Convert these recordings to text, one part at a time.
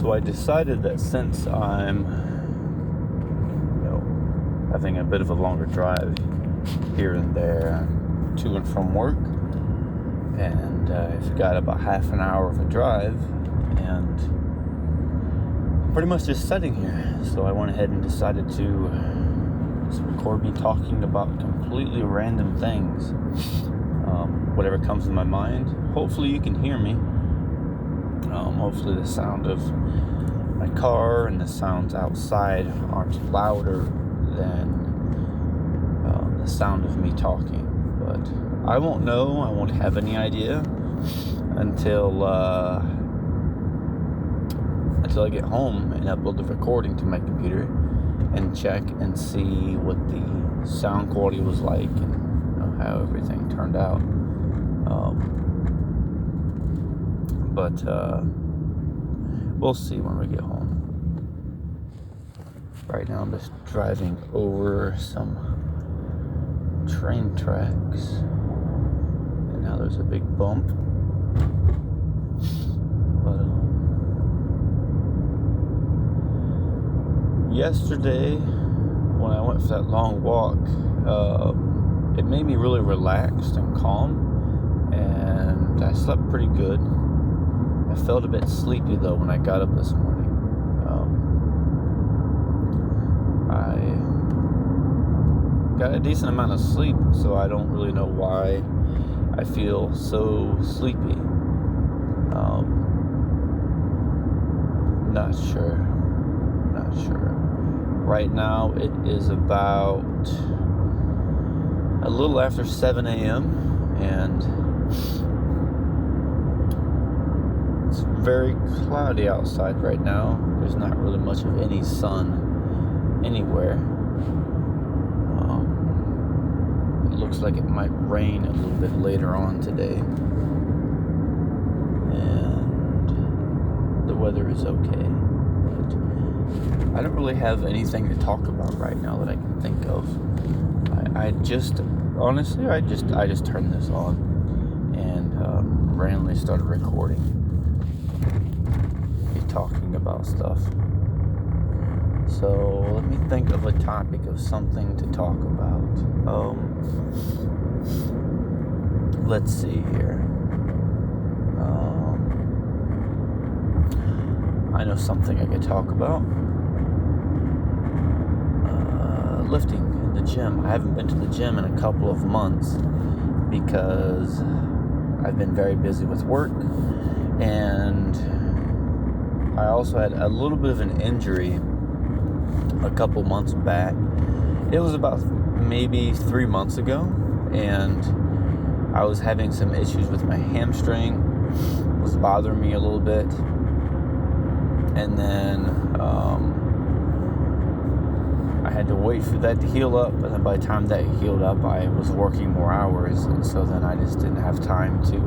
So I decided that since I'm, having a bit of a longer drive here and there to and from work, and I've got about half an hour of a drive, and I'm pretty much just sitting here. So I went ahead and decided to just record me talking about completely random things, whatever comes to my mind. Hopefully you can hear me. Hopefully the sound of my car and the sounds outside aren't louder than the sound of me talking. But I won't know. I won't have any idea until I get home and upload the recording to my computer and check and see what the sound quality was like and how everything turned out. But we'll see when we get home. Right now I'm just driving over some train tracks, and now there's a big bump. But yesterday when I went for that long walk, it made me really relaxed and calm, and I slept pretty good. I felt a bit sleepy though when I got up this morning. I got a decent amount of sleep, so I don't really know why I feel so sleepy. Not sure. Right now it is about a little after 7 a.m. and it's very cloudy outside right now. There's not really much of any sun anywhere. It looks like it might rain a little bit later on today. And the weather is okay. But I don't really have anything to talk about right now that I can think of. I just turned this on and randomly started recording. Talking about stuff. So let me think of a topic of something to talk about. Let's see here. I know something I could talk about. Lifting in the gym. I haven't been to the gym in a couple of months because I've been very busy with work, and I also had a little bit of an injury a couple months back. It was about maybe 3 months ago, and I was having some issues with my hamstring. It was bothering me a little bit. And then I had to wait for that to heal up, and then by the time that healed up, I was working more hours, and so then I just didn't have time to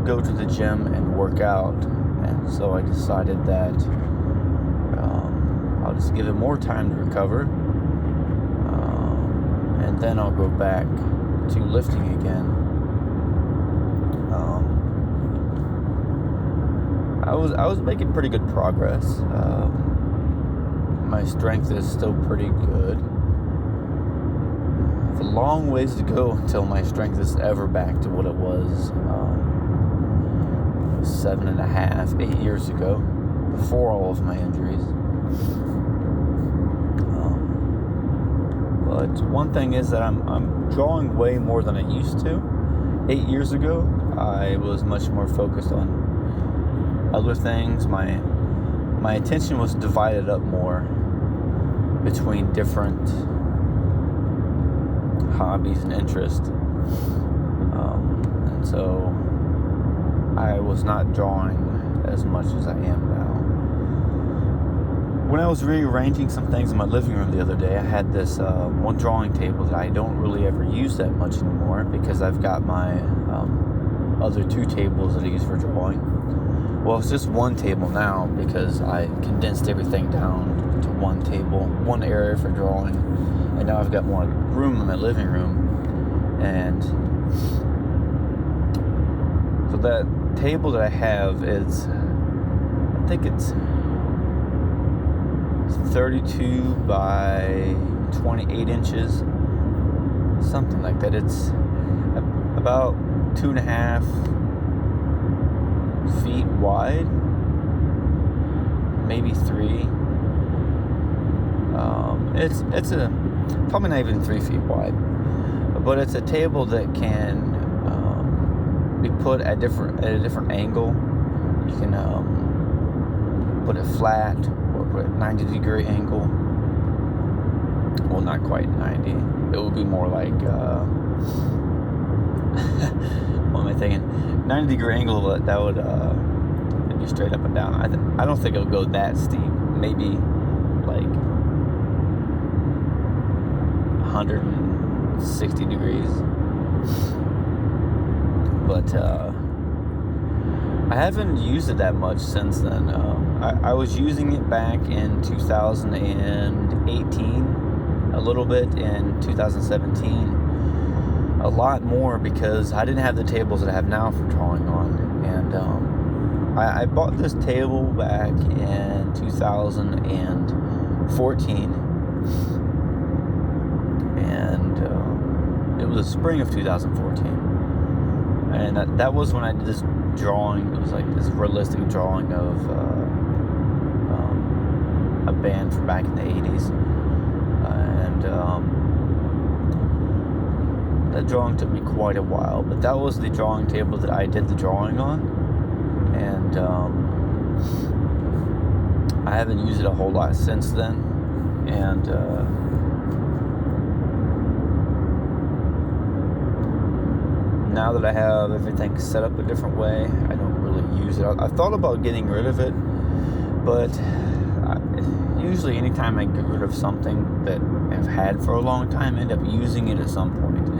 go to the gym and work out. And so I decided that I'll just give it more time to recover, and then I'll go back to lifting again. I was making pretty good progress. My strength is still pretty good. It's a long ways to go until my strength is ever back to what it was 7.5, 8 years ago, before all of my injuries. But one thing is that I'm drawing way more than I used to. 8 years ago, I was much more focused on other things. My attention was divided up more between different hobbies and interests. And so I was not drawing as much as I am now. When I was rearranging some things in my living room the other day, I had this one drawing table that I don't really ever use that much anymore because I've got my other two tables that I use for drawing. Well, it's just one table now because I condensed everything down to one table, one area for drawing, and now I've got more room in my living room. And so that table that I have is think it's 32 by 28 inches, something like that. It's about 2.5 feet wide, maybe 3. It's a probably not even 3 feet wide, but it's a table that can be put at a different angle. You can put it flat or put it at 90-degree angle. Well, not quite 90. It would be more like what am I thinking? 90-degree angle. That would it'd be straight up and down. I don't think it'll go that steep. Maybe like 160 degrees. But I haven't used it that much since then. I was using it back in 2018, a little bit in 2017, a lot more, because I didn't have the tables that I have now for drawing on. And I bought this table back in 2014, and it was the spring of 2014. And that was when I did this drawing. It was like this realistic drawing of a band from back in the 80s. That drawing took me quite a while, but that was the drawing table that I did the drawing on. And I haven't used it a whole lot since then. And now that I have everything set up a different way, I don't really use it. I thought about getting rid of it, but usually anytime I get rid of something that I've had for a long time, I end up using it at some point.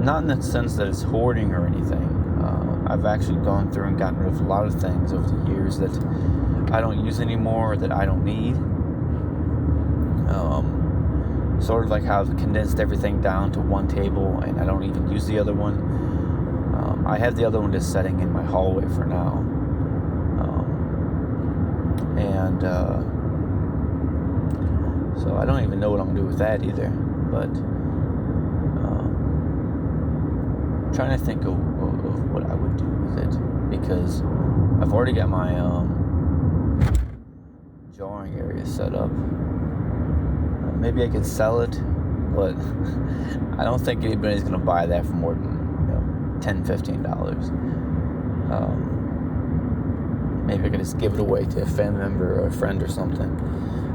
Not in the sense that it's hoarding or anything. I've actually gone through and gotten rid of a lot of things over the years that I don't use anymore, or that I don't need. Sort of like how I've condensed everything down to one table and I don't even use the other one. I have the other one just sitting in my hallway for now. So I don't even know what I'm going to do with that either. But I'm trying to think of what I would do with it, because I've already got my drawing area set up. Maybe I could sell it, but I don't think anybody's going to buy that for more than $10, $15. Maybe I could just give it away to a family member or a friend or something.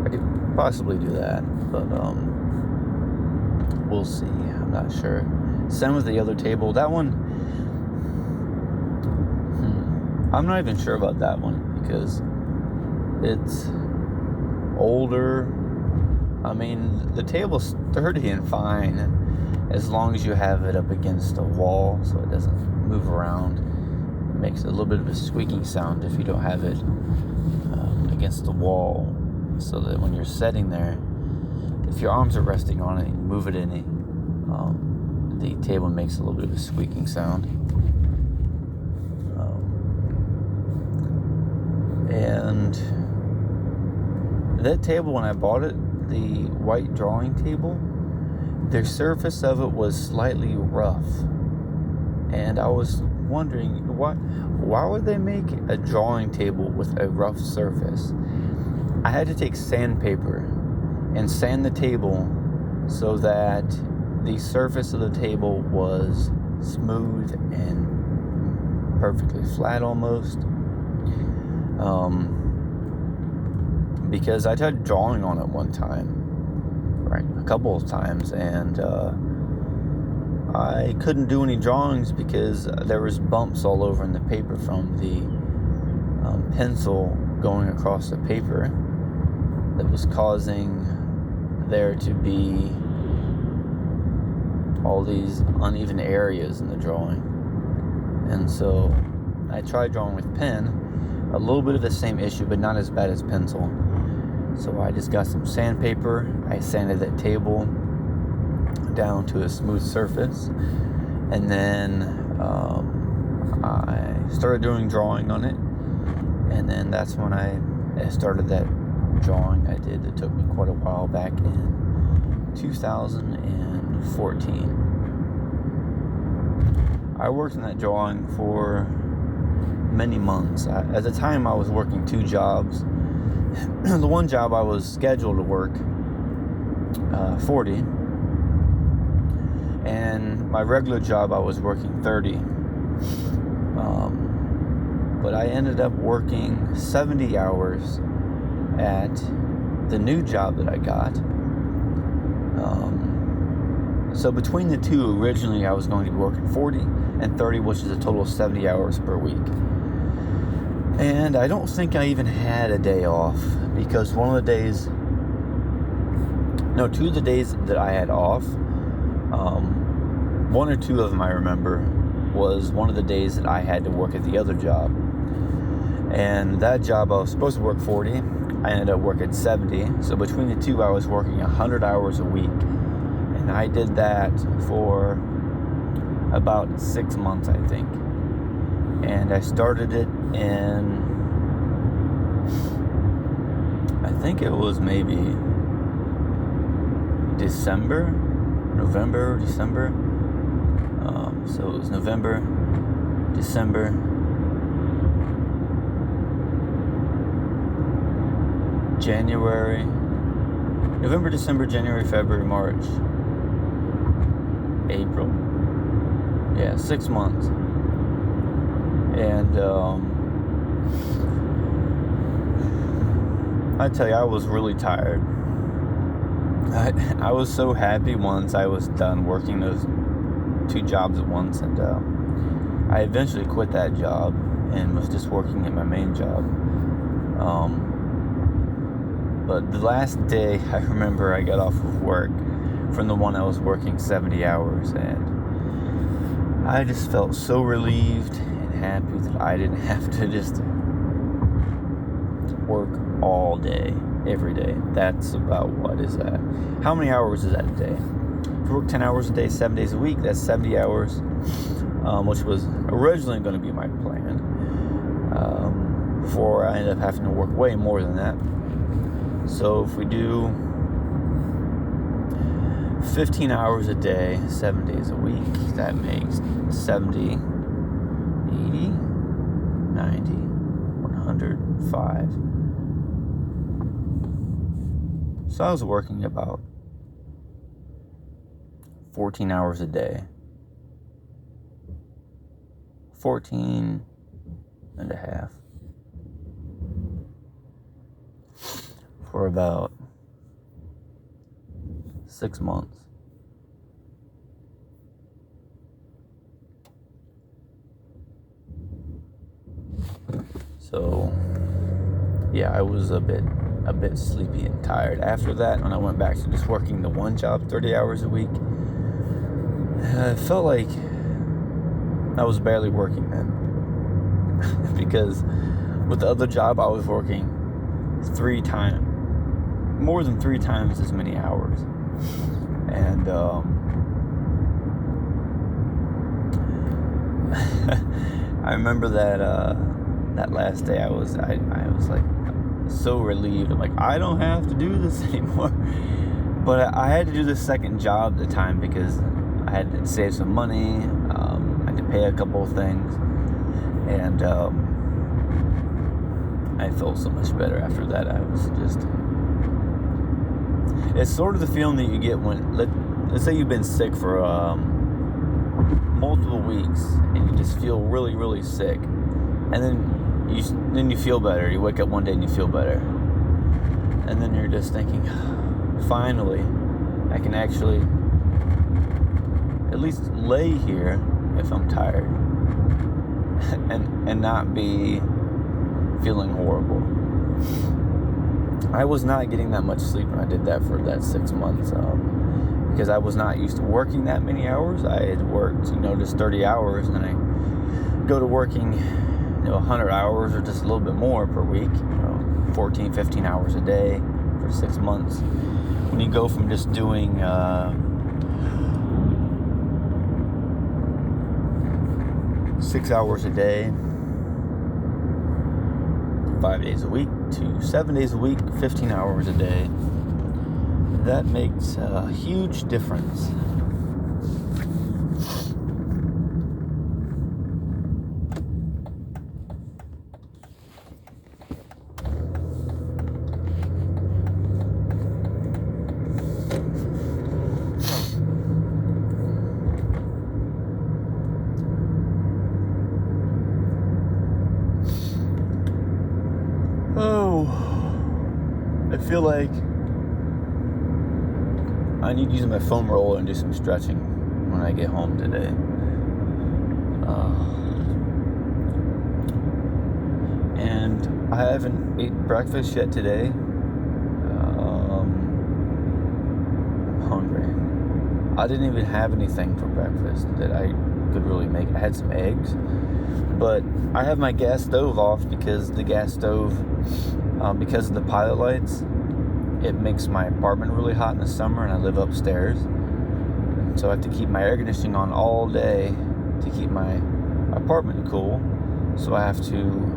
I could possibly do that, but we'll see. I'm not sure. Same with the other table. That one, I'm not even sure about that one, because it's older. I mean, the table's sturdy and fine as long as you have it up against a wall so it doesn't move around. It makes a little bit of a squeaking sound if you don't have it against the wall, so that when you're sitting there, if your arms are resting on it and you move it in it, the table makes a little bit of a squeaking sound. And that table, when I bought it, the white drawing table, the surface of it was slightly rough, and I was wondering why would they make a drawing table with a rough surface? I had to take sandpaper and sand the table so that the surface of the table was smooth and perfectly flat almost. Because I tried drawing on it one time, right, a couple of times, and I couldn't do any drawings because there was bumps all over in the paper from the pencil going across the paper that was causing there to be all these uneven areas in the drawing. And so I tried drawing with pen, a little bit of the same issue, but not as bad as pencil. So I just got some sandpaper, I sanded that table down to a smooth surface, and then I started doing drawing on it, And then that's when I started that drawing I did that took me quite a while back in 2014. I worked in that drawing for many months. At the time, I was working 2 jobs. The one job I was scheduled to work 40, and my regular job I was working 30. But I ended up working 70 hours at the new job that I got. So between the two, originally I was going to be working 40 and 30, which is a total of 70 hours per week. And I don't think I even had a day off, because two of the days that I had off, 1 or 2 of them I remember, was one of the days that I had to work at the other job. And that job I was supposed to work 40, I ended up working 70. So between the two, I was working 100 hours a week. And I did that for about 6 months, I think. And I started it in, I think it was maybe November, December. So it was November, December, January, February, March, April. Yeah, 6 months. And I tell you, I was really tired. I was so happy once I was done working those 2 jobs at once, and I eventually quit that job and was just working at my main job. But the last day, I remember I got off of work from the one I was working 70 hours, and I just felt so relieved and happy that I didn't have to just work all day, every day. That's about, what is that? How many hours is that a day? If you work 10 hours a day, 7 days a week, that's 70 hours, which was originally going to be my plan, before I ended up having to work way more than that. So if we do 15 hours a day, 7 days a week, that makes 70, 80, 90, 105. So I was working about 14 hours a day. 14 and a half. For about 6 months. So yeah, I was a bit sleepy and tired. After that, when I went back to just working the one job 30 hours a week, I felt like I was barely working then. Because with the other job, I was working more than 3 times as many hours. And I remember that last day I was like so relieved. I'm like, I don't have to do this anymore. But I had to do this second job at the time because I had to save some money. I had to pay a couple of things, and I felt so much better after that. I was just, it's sort of the feeling that you get when, let's say you've been sick for multiple weeks and you just feel really, really sick, and then you feel better. You wake up one day and you feel better, and then you're just thinking, finally, I can actually at least lay here if I'm tired and not be feeling horrible. I was not getting that much sleep when I did that for that 6 months, because I was not used to working that many hours. I had worked, just 30 hours, and then I go to working, 100 hours or just a little bit more per week, 14, 15 hours a day for 6 months. When you go from just doing 6 hours a day from 5 days a week to 7 days a week, 15 hours a day. That makes a huge difference. Oh, I feel like I need to use my foam roller and do some stretching when I get home today. And I haven't ate breakfast yet today. I'm hungry. I didn't even have anything for breakfast that I could really make. I had some eggs, but I have my gas stove off because the gas stove, because of the pilot lights, it makes my apartment really hot in the summer, and I live upstairs. And so I have to keep my air conditioning on all day to keep my apartment cool. So I have to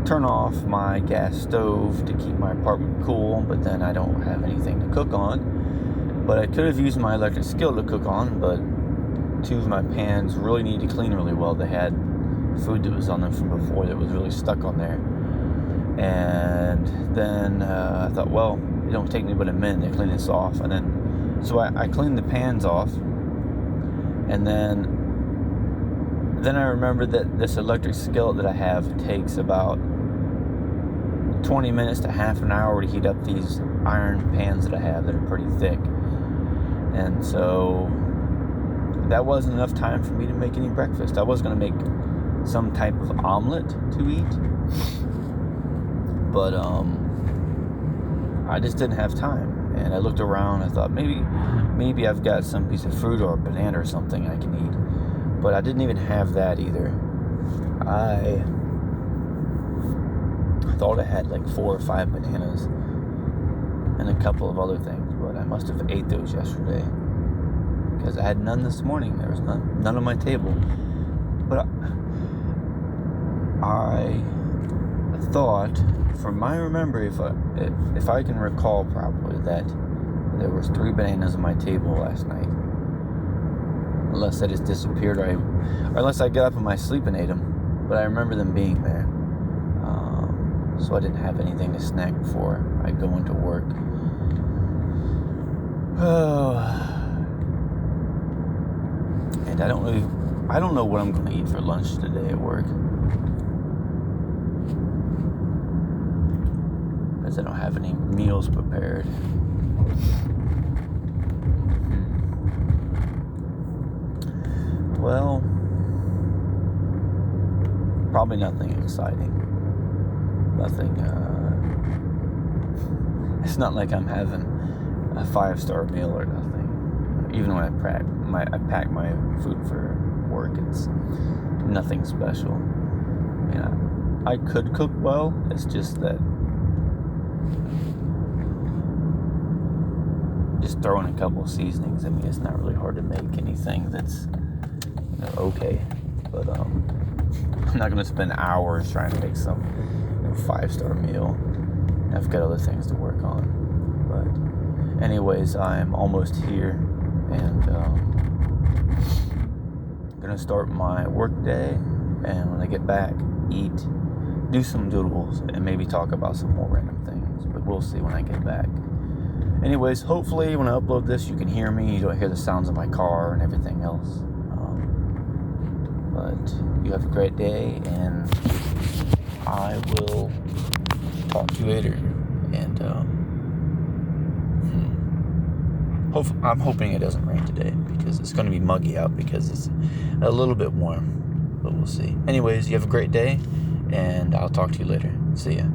turn off my gas stove to keep my apartment cool, but then I don't have anything to cook on. But I could have used my electric skillet to cook on, but two of my pans really need to clean really well. They had food that was on them from before that was really stuck on there. And then I thought, well, it don't take me but a minute to clean this off. And then, so I cleaned the pans off. And then I remembered that this electric skillet that I have takes about 20 minutes to half an hour to heat up these iron pans that I have that are pretty thick. And so that wasn't enough time for me to make any breakfast. I was going to make some type of omelet to eat, but I just didn't have time. And I looked around. I thought maybe I've got some piece of fruit or a banana or something I can eat, but I didn't even have that either. I thought I had like 4 or 5 bananas and a couple of other things, but I must have ate those yesterday because I had none this morning. There was none on my table. But I thought, from my memory, if I can recall properly, that there was 3 bananas on my table last night, unless they just disappeared, or unless I got up in my sleep and ate them. But I remember them being there, so I didn't have anything to snack before I go into work. And I don't know what I'm going to eat for lunch today at work, because I don't have any meals prepared. Well, probably nothing exciting. Nothing, it's not like I'm having a 5-star meal or nothing. Even when I pack my food for work, it's nothing special. I mean, I could cook well. It's just that just throwing a couple of seasonings. I mean, it's not really hard to make anything that's okay. But I'm not going to spend hours trying to make some 5-star meal. I've got other things to work on. But anyways, I'm almost here, and I'm going to start my work day, and when I get back, eat, do some doodles, and maybe talk about some more random things, but we'll see when I get back. Anyways, hopefully when I upload this, you can hear me, you don't hear the sounds of my car and everything else. But you have a great day, and I will talk to you later. And I'm hoping it doesn't rain today, because it's going to be muggy out because it's a little bit warm, but we'll see. Anyways, you have a great day, and I'll talk to you later. See ya.